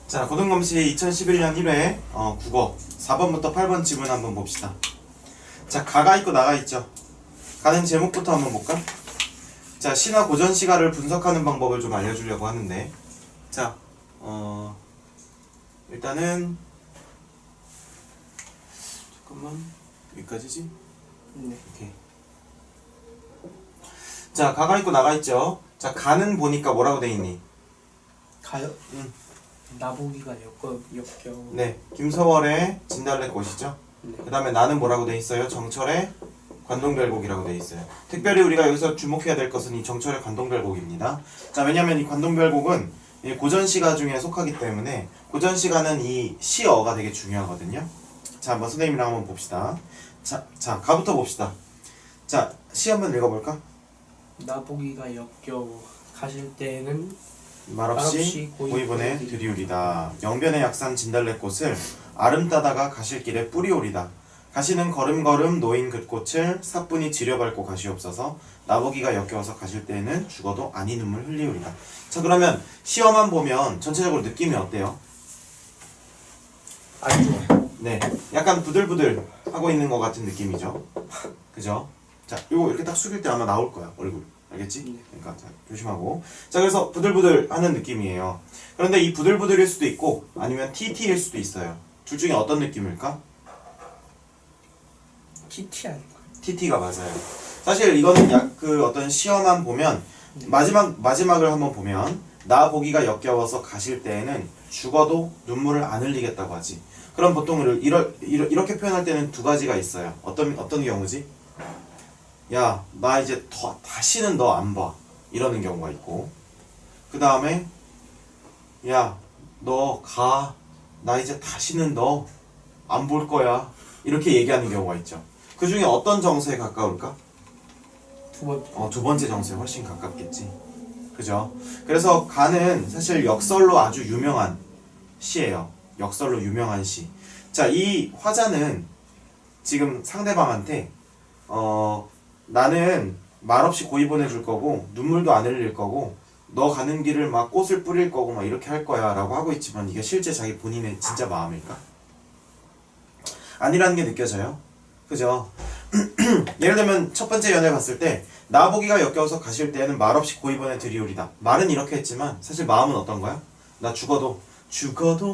자, 고등검시 2011년 1회 국어 4번부터 8번 지문 한번 봅시다. 자, 가가 있고 나가 있죠. 가는 제목부터 한번 볼까? 자, 시나 고전 시가를 분석하는 방법을 좀 알려주려고 하는데, 자, 일단은 잠깐만, 여기까지지? 네. 오케이. 자, 가가 있고 나가 있죠. 자, 가는 보니까 뭐라고 돼 있니? 가요? 응. 나보기가 역겨. 네, 김서월의 진달래꽃이죠. 네. 그 다음에 나는 뭐라고 돼 있어요? 정철의 관동별곡이라고 돼 있어요. 특별히 우리가 여기서 주목해야 될 것은 이 정철의 관동별곡입니다. 자, 왜냐면 이 관동별곡은 고전시가 중에 속하기 때문에 고전시가는 이 시어가 되게 중요하거든요. 자, 한번 선생님이랑 한번 봅시다. 자, 가부터 봅시다. 자, 시 한번 읽어볼까? 나보기가 역겨워 가실 때는 말없이 고이번에 들이우리다. 영변의 약산 진달래꽃을 아름 따다가 가실 길에 뿌리오리다. 가시는 걸음걸음 노인 긋꽃을 사뿐히 지려밟고 가시옵소서. 나보기가 역겨워서 가실 때에는 죽어도 아니 눈물 흘리우리다. 자, 그러면 시어만 보면 전체적으로 느낌이 어때요? 안 좋아요. 네, 약간 부들부들 하고 있는 것 같은 느낌이죠. 그죠? 자, 요거 이렇게 딱 숙일 때 아마 나올 거야, 얼굴. 알겠지? 네. 그러니까 자, 조심하고. 자, 그래서 부들부들 하는 느낌이에요. 그런데 이 부들부들일 수도 있고 아니면 TT일 수도 있어요. 둘 중에 어떤 느낌일까? TT 아닌가? TT가 맞아요. 사실 이거는 그 어떤 시어만 보면 마지막을 한번 보면 나 보기가 역겨워서 가실 때에는 죽어도 눈물을 안 흘리겠다고 하지. 그럼 보통 이렇게 표현할 때는 두 가지가 있어요. 어떤 경우지? 야, 나 이제 다시는 너 안 봐. 이러는 경우가 있고, 그 다음에 야, 너 가. 나 이제 다시는 너 안 볼 거야. 이렇게 얘기하는 경우가 있죠. 그 중에 어떤 정서에 가까울까? 두 번째 정서에 훨씬 가깝겠지. 그죠? 그래서 가는 사실 역설로 아주 유명한 시예요. 역설로 유명한 시. 자, 이 화자는 지금 상대방한테 나는 말없이 고이 보내줄 거고 눈물도 안 흘릴 거고 너 가는 길을 막 꽃을 뿌릴 거고 막 이렇게 할 거야 라고 하고 있지만 이게 실제 자기 본인의 진짜 마음일까? 아니라는 게 느껴져요. 그죠? 예를 들면 첫 번째 연애 봤을 때 나보기가 역겨워서 가실 때에는 말없이 고이 보내 드리오리다. 말은 이렇게 했지만 사실 마음은 어떤 거야? 나 죽어도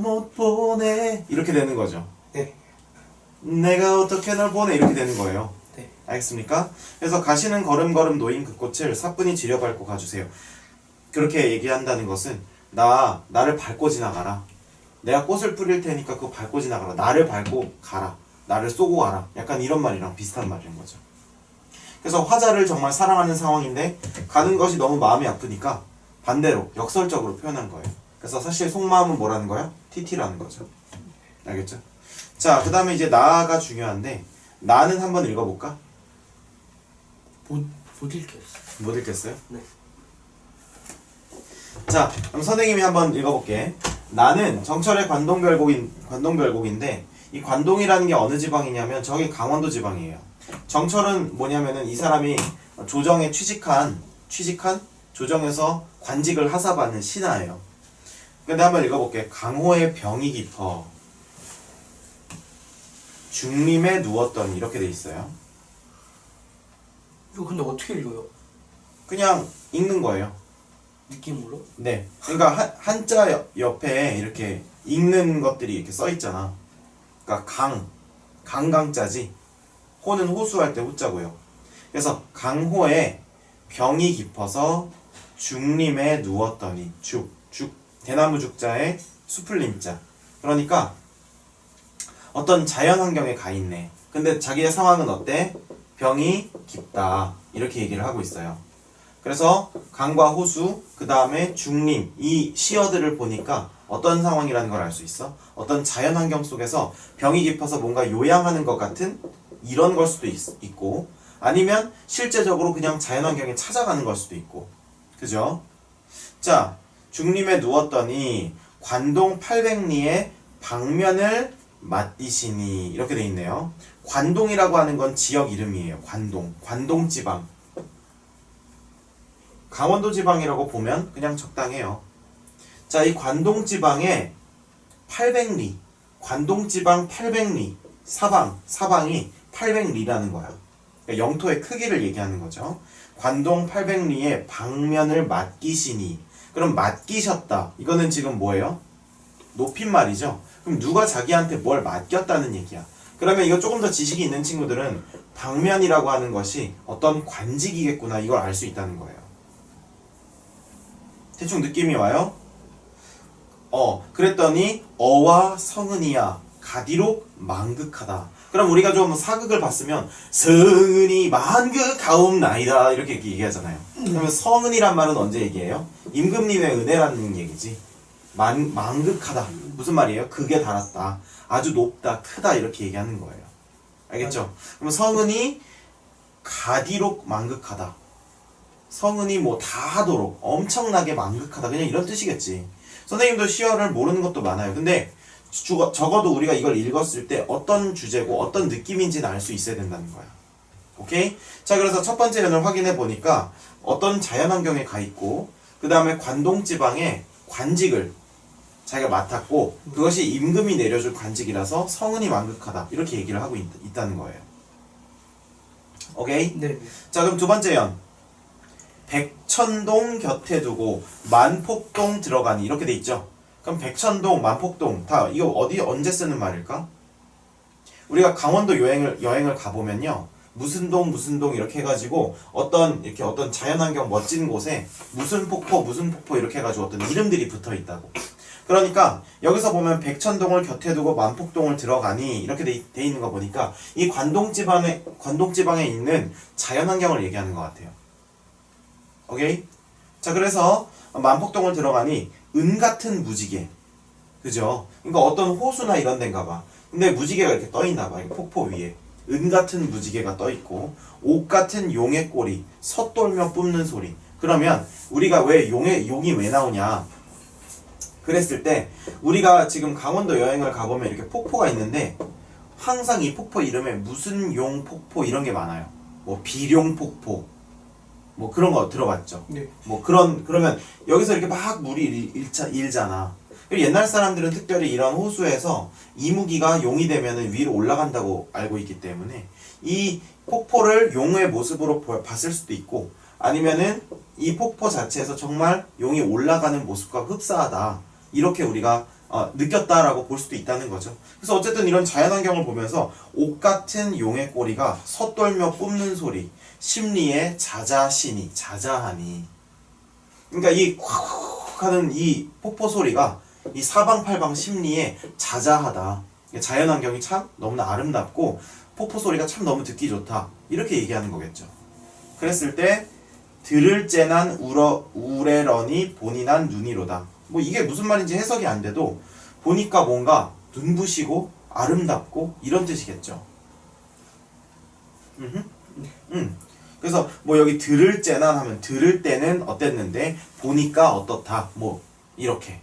못 보내 이렇게 되는 거죠. 네. 내가 어떻게 널 보내 이렇게 되는 거예요. 네. 알겠습니까? 그래서 가시는 걸음걸음 놓인 그 꽃을 사뿐히 지려밟고 가주세요. 그렇게 얘기한다는 것은 나를 밟고 지나가라. 내가 꽃을 뿌릴 테니까 그거 밟고 지나가라. 나를 밟고 가라. 나를 쏘고 가라. 약간 이런 말이랑 비슷한 말인 거죠. 그래서 화자를 정말 사랑하는 상황인데 가는 것이 너무 마음이 아프니까 반대로 역설적으로 표현한 거예요. 그래서 사실 속마음은 뭐라는 거야? TT라는 거죠. 알겠죠? 자, 그 다음에 이제 나가 중요한데 나는 한번 읽어볼까? 못 읽겠어요. 못 읽겠어요? 네. 자, 그럼 선생님이 한번 읽어볼게. 나는 정철의 관동별곡인데 이 관동이라는 게 어느 지방이냐면 저기 강원도 지방이에요. 정철은 뭐냐면은 이 사람이 조정에 취직한 조정에서 관직을 하사받는 신하예요. 근데 한번 읽어볼게. 강호의 병이 깊어 중림에 누웠더니 이렇게 돼 있어요. 이거 근데 어떻게 읽어요? 그냥 읽는 거예요. 느낌으로? 네. 그러니까 한자 옆에 이렇게 읽는 것들이 이렇게 써 있잖아. 그러니까 강자지. 호는 호수할 때 호자고요. 그래서 강호에 병이 깊어서 중림에 누웠더니 대나무 죽자에 수풀림자. 그러니까 어떤 자연 환경에 가 있네. 근데 자기의 상황은 어때? 병이 깊다. 이렇게 얘기를 하고 있어요. 그래서 강과 호수, 그 다음에 중림, 이 시어들을 보니까 어떤 상황이라는 걸 알 수 있어? 어떤 자연 환경 속에서 병이 깊어서 뭔가 요양하는 것 같은 이런 걸 수도 있고, 아니면 실제적으로 그냥 자연 환경에 찾아가는 걸 수도 있고. 그죠? 자, 중림에 누웠더니 관동 800리의 방면을 맞디시니 이렇게 돼 있네요. 관동이라고 하는 건 지역 이름이에요. 관동 지방. 강원도 지방이라고 보면 그냥 적당해요. 자, 이 관동 지방에 800리, 관동지방 800리, 사방이 800리라는 거야. 그러니까 영토의 크기를 얘기하는 거죠. 관동 800리의 방면을 맡기시니. 그럼 맡기셨다. 이거는 지금 뭐예요? 높임말이죠. 그럼 누가 자기한테 뭘 맡겼다는 얘기야. 그러면 이거 조금 더 지식이 있는 친구들은 방면이라고 하는 것이 어떤 관직이겠구나 이걸 알 수 있다는 거예요. 대충 느낌이 와요? 그랬더니 어와 성은이야 가디록 만극하다. 그럼 우리가 좀 사극을 봤으면 성은이 만극하옵나이다 이렇게 얘기하잖아요. 그러면 성은이란 말은 언제 얘기해요? 임금님의 은혜라는 얘기지. 만극하다 무슨 말이에요? 극에 달았다, 아주 높다, 크다 이렇게 얘기하는 거예요. 알겠죠? 그럼 성은이 가디록 만극하다. 성은이 뭐 다 하도록 엄청나게 만극하다 그냥 이런 뜻이겠지. 선생님도 시어를 모르는 것도 많아요. 근데 적어도 우리가 이걸 읽었을 때 어떤 주제고 어떤 느낌인지는 알 수 있어야 된다는 거야. 오케이? 자, 그래서 첫 번째 연을 확인해 보니까 어떤 자연환경에 가 있고 그 다음에 관동지방에 관직을 자기가 맡았고 그것이 임금이 내려줄 관직이라서 성은이 만극하다 이렇게 얘기를 하고 있다는 거예요. 오케이? 네. 자, 그럼 두 번째 연. 백천동 곁에 두고 만폭동 들어가니 이렇게 돼 있죠. 그럼 백천동, 만폭동 다 이거 어디 언제 쓰는 말일까? 우리가 강원도 여행을 가보면요. 무슨 동 이렇게 해가지고 어떤 자연환경 멋진 곳에 무슨 폭포 이렇게 해가지고 어떤 이름들이 붙어 있다고. 그러니까 여기서 보면 백천동을 곁에 두고 만폭동을 들어가니 이렇게 돼 있는 거 보니까 이 관동지방에 있는 자연환경을 얘기하는 것 같아요. 오케이? 자, 그래서 만폭동을 들어가니 은 같은 무지개, 그죠? 그러니까 어떤 호수나 이런 데인가 봐. 근데 무지개가 이렇게 떠 있나 봐. 폭포 위에 은 같은 무지개가 떠 있고 옥 같은 용의 꼬리 섣돌며 뿜는 소리. 그러면 우리가 왜 용이 왜 나오냐? 그랬을 때 우리가 지금 강원도 여행을 가보면 이렇게 폭포가 있는데 항상 이 폭포 이름에 무슨 용 폭포 이런 게 많아요. 뭐 비룡 폭포 뭐 그런 거 들어봤죠? 네. 뭐 그러면 여기서 이렇게 막 물이 일잖아. 옛날 사람들은 특별히 이런 호수에서 이무기가 용이 되면은 위로 올라간다고 알고 있기 때문에 이 폭포를 용의 모습으로 봤을 수도 있고 아니면은 이 폭포 자체에서 정말 용이 올라가는 모습과 흡사하다. 이렇게 우리가 느꼈다라고 볼 수도 있다는 거죠. 그래서 어쨌든 이런 자연환경을 보면서 옥 같은 용의 꼬리가 섣돌며 뿜는 소리, 심리에 자자하니. 그러니까 이 콱 하는 이 폭포 소리가 이 사방팔방 심리에 자자하다. 자연환경이 참 너무나 아름답고 폭포 소리가 참 너무 듣기 좋다. 이렇게 얘기하는 거겠죠. 그랬을 때 들을 째난 우레러니 보니 난 눈이로다. 뭐 이게 무슨 말인지 해석이 안 돼도 보니까 뭔가 눈부시고 아름답고 이런 뜻이겠죠. 그래서 뭐 여기 들을 째난 하면 들을 때는 어땠는데 보니까 어떻다 뭐 이렇게.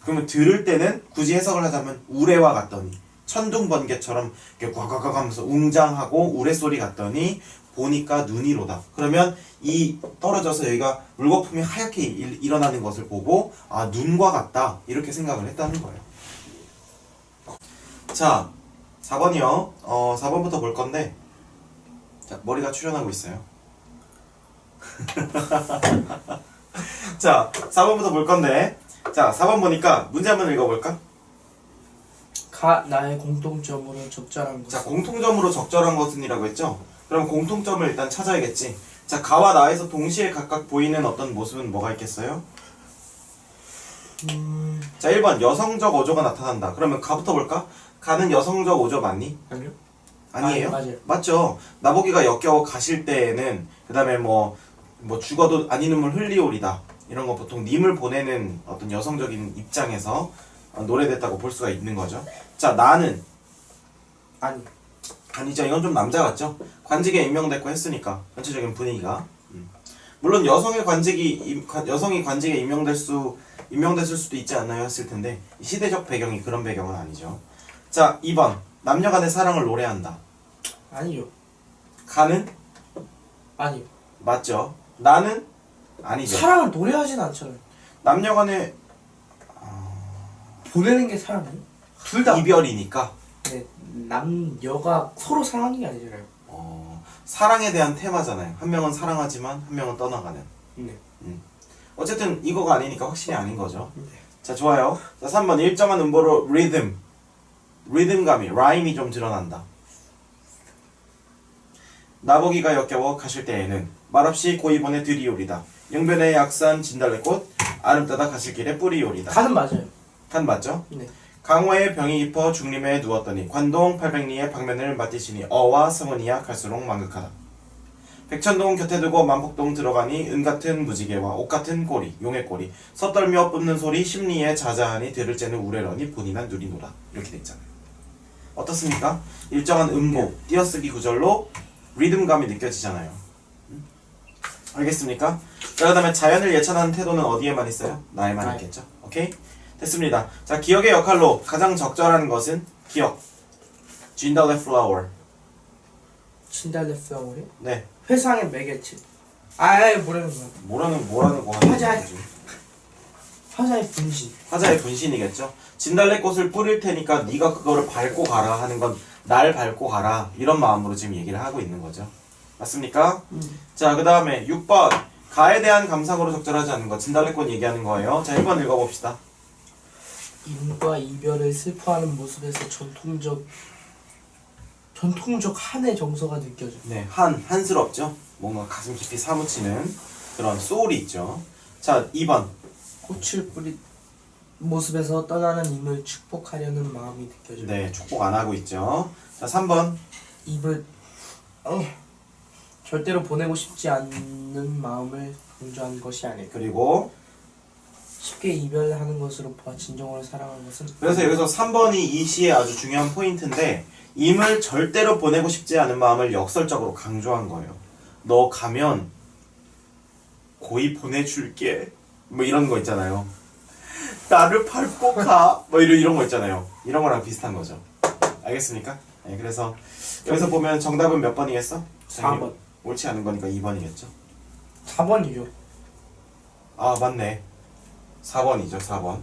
그러면 들을 때는 굳이 해석을 하자면 우레와 같더니 천둥번개처럼 이렇게 꽉꽉꽉 하면서 웅장하고 우레소리 같더니 보니까 눈이로다. 그러면 이 떨어져서 여기가 물거품이 하얗게 일어나는 것을 보고 아 눈과 같다 이렇게 생각을 했다는 거예요. 자 4번이요. 4번부터 볼 건데 자 머리가 출현하고 있어요. 자 4번부터 볼 건데 자 4번 보니까 문제 한번 읽어볼까? 나의 공통점으로 적절한 것. 자 공통점으로 적절한 것은 이라고 했죠? 그럼 공통점을 일단 찾아야겠지. 자 가와 나에서 동시에 각각 보이는 어떤 모습은 뭐가 있겠어요? 자 1번 여성적 어조가 나타난다. 그러면 가부터 볼까? 가는 여성적 어조 맞니? 아니요. 아니에요? 맞아요. 맞죠. 나보기가 역겨워 가실 때에는 그 다음에 뭐 죽어도 안 이름을 흘리오리다 이런 거 보통 님을 보내는 어떤 여성적인 입장에서 노래됐다고 볼 수가 있는 거죠. 자 나는 아니죠. 이건 좀 남자 같죠. 관직에 임명됐고 했으니까 전체적인 분위기가 물론 여성이 관직에 임명됐을 수도 있지 않나요? 했을 텐데 시대적 배경이 그런 배경은 아니죠. 자 2번 남녀간의 사랑을 노래한다. 아니요. 가는 아니요. 맞죠. 나는 아니죠. 사랑을 노래하진 않잖아요. 남녀간의 보내는 게 사랑이에요? 둘 다. 이별이니까 네, 남녀가 서로 사랑하는 게 아니잖아요. 사랑에 대한 테마잖아요. 한 명은 사랑하지만 한 명은 떠나가는. 네. 어쨌든 이거가 아니니까 확실히 아닌 거죠. 네. 자, 좋아요. 자, 3번 일정한 음보로 리듬. 리듬감이, 라임이 좀 드러난다. 나보기가 역겨워 가실 때에는 말없이 고이번에 들이오리다. 영변의 약산 진달래꽃 아름 따다 가실 길에 뿌리오리다. 가는 맞아요. 간 맞죠? 네. 강호의 병이 깊어 중림에 누웠더니 관동 800리의 방면을 맞디시니 어와 성은이야 갈수록 망극하다. 백천동 곁에 두고 만폭동 들어가니 은같은 무지개와 옷같은 꼬리 용의 꼬리 섣떨며 뿜는 소리 심리에 자자하니 들을 째는 우레러니 본이나 누리노라. 이렇게 돼 있잖아요. 어떻습니까? 일정한 음보 띄어쓰기 구절로 리듬감이 느껴지잖아요. 알겠습니까? 자, 그 다음에 자연을 예찬하는 태도는 어디에만 있어요? 나에만 나에. 있겠죠? 오케이? 됐습니다. 자, 기억의 역할로 가장 적절한 것은 기억. 진달래 플라워. 진달래 플라워요? 네. 회상의 매개체. 아이 뭐라는 거야? 뭐라는 거 화자. 하는 거지? 화자의 분신. 화자의 분신이겠죠? 진달래 꽃을 뿌릴 테니까 네가 그거를 밟고 가라 하는 건 날 밟고 가라 이런 마음으로 지금 얘기를 하고 있는 거죠. 맞습니까? 자, 그 다음에 6번 가에 대한 감상으로 적절하지 않은 거 진달래꽃 얘기하는 거예요. 자, 1번 읽어봅시다. 인과 이별을 슬퍼하는 모습에서 전통적 한의 정서가 느껴져. 네, 한스럽죠? 뭔가 가슴 깊이 사무치는 그런 소울이 있죠. 자, 2번 꽃을 뿌린 모습에서 떠나는 임을 축복하려는 마음이 느껴져. 네, 축복 안 하고 있죠. 자, 3번 입을 절대로 보내고 싶지 않는 마음을 강조한 것이 아닐까. 그리고 쉽게 이별하는 것으로 보아 진정으로 사랑하는 것은. 그래서 여기서 3번이 이 시의 아주 중요한 포인트인데 임을 절대로 보내고 싶지 않은 마음을 역설적으로 강조한 거예요. 너 가면 고이 보내줄게 뭐 이런 거 있잖아요. 나를 밟고 가 뭐 이런 거 있잖아요. 이런 거랑 비슷한 거죠. 알겠습니까? 네, 그래서 여기서 보면 정답은 몇 번이겠어? 4번. 옳지 않은 거니까 2번이겠죠. 4번이죠. 아, 맞네. 4번이죠, 4번.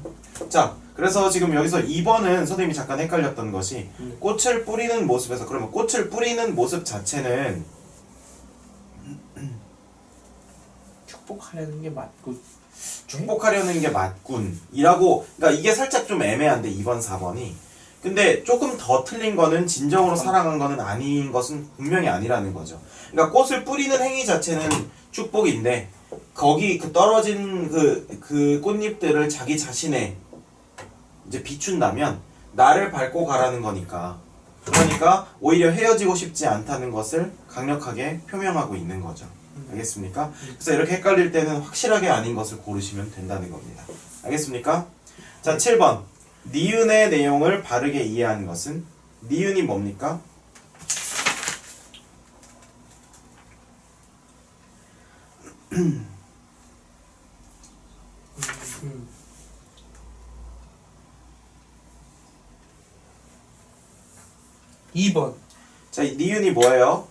자, 그래서 지금 여기서 2번은 선생님이 잠깐 헷갈렸던 것이 꽃을 뿌리는 모습에서, 그러면 꽃을 뿌리는 모습 자체는 축복하려는 게 맞고. 축복하려는 게 맞군이라고, 그러니까 이게 살짝 좀 애매한데 2번, 4번이. 근데 조금 더 틀린 거는 진정으로 사랑한 거는 아닌 것은 분명히 아니라는 거죠. 그러니까 꽃을 뿌리는 행위 자체는 축복인데 거기 그 떨어진 그 꽃잎들을 자기 자신에 이제 비춘다면 나를 밟고 가라는 거니까, 그러니까 오히려 헤어지고 싶지 않다는 것을 강력하게 표명하고 있는 거죠. 알겠습니까? 그래서 이렇게 헷갈릴 때는 확실하게 아닌 것을 고르시면 된다는 겁니다. 알겠습니까? 자, 7번 니은의 내용을 바르게 이해하는 것은, 니은이 뭡니까? 음. 2번. 자, 니은이 뭐예요?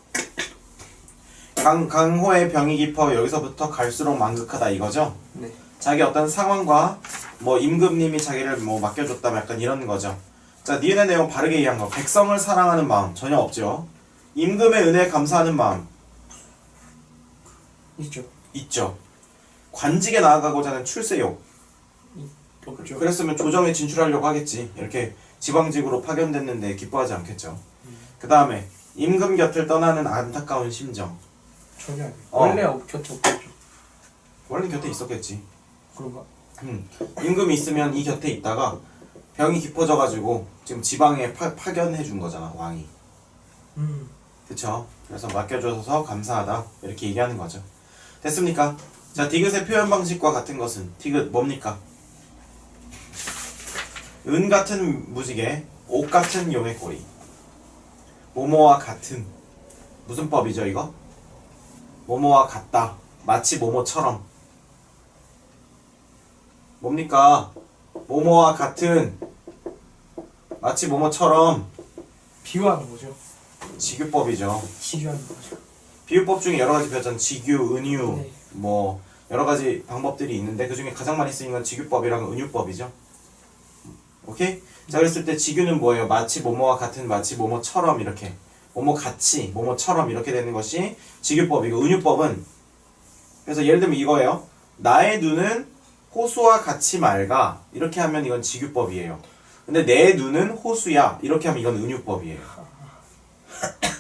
강호의 병이 깊어 여기서부터 갈수록 망극하다 이거죠? 네. 자기 어떤 상황과 뭐 임금님이 자기를 뭐 맡겨줬다 약간 이런 거죠. 자, 니은의 내용 바르게 이해한 거. 백성을 사랑하는 마음 전혀 없죠. 임금의 은혜에 감사하는 마음 있죠. 있죠. 관직에 나아가고자 하는 출세욕. 없죠. 그랬으면 조정에 진출하려고 하겠지. 이렇게 지방직으로 파견됐는데 기뻐하지 않겠죠. 그 다음에 임금 곁을 떠나는 안타까운 심정. 전혀 아니에요. 어. 원래 곁에 없죠. 원래 곁에 있었겠지. 그런가? 임금이 있으면 이 곁에 있다가 병이 깊어져가지고 지금 지방에 파견해 준 거잖아, 왕이. 그쵸? 그래서 맡겨줘서 감사하다 이렇게 얘기하는 거죠. 됐습니까? 자, 디귿의 표현 방식과 같은 것은 디귿 뭡니까? 은 같은 무지개, 옷 같은 용의 꼬리. 모모와 같은. 무슨 법이죠 이거? 모모와 같다. 마치 모모처럼. 뭡니까? 모모와 같은. 마치 모모처럼. 비유하는 거죠. 직유법이죠. 비유하는 거죠. 비유법 중에 여러 가지 배웠잖아. 직유, 은유, 네. 뭐 여러 가지 방법들이 있는데 그 중에 가장 많이 쓰인 건 직유법이랑 은유법이죠. 오케이? 자, 그랬을 때 지규는 뭐예요? 마치 뭐뭐와 같은, 마치 뭐뭐처럼 이렇게. 뭐뭐 같이, 뭐뭐처럼 이렇게 되는 것이 지규법이고, 은유법은 그래서 예를 들면 이거예요. 나의 눈은 호수와 같이 맑아. 이렇게 하면 이건 지규법이에요. 근데 내 눈은 호수야. 이렇게 하면 이건 은유법이에요.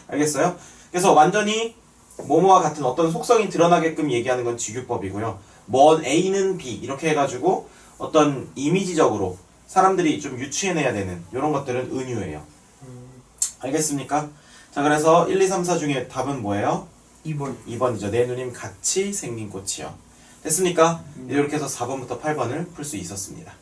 알겠어요? 그래서 완전히 뭐뭐와 같은 어떤 속성이 드러나게끔 얘기하는 건 지규법이고요. 뭐 A는 B 이렇게 해가지고 어떤 이미지적으로 사람들이 좀 유추해내야 되는 이런 것들은 은유예요. 알겠습니까? 자, 그래서 1, 2, 3, 4 중에 답은 뭐예요? 2번. 2번이죠. 내 누님 같이 생긴 꽃이요. 됐습니까? 이렇게 해서 4번부터 8번을 풀 수 있었습니다.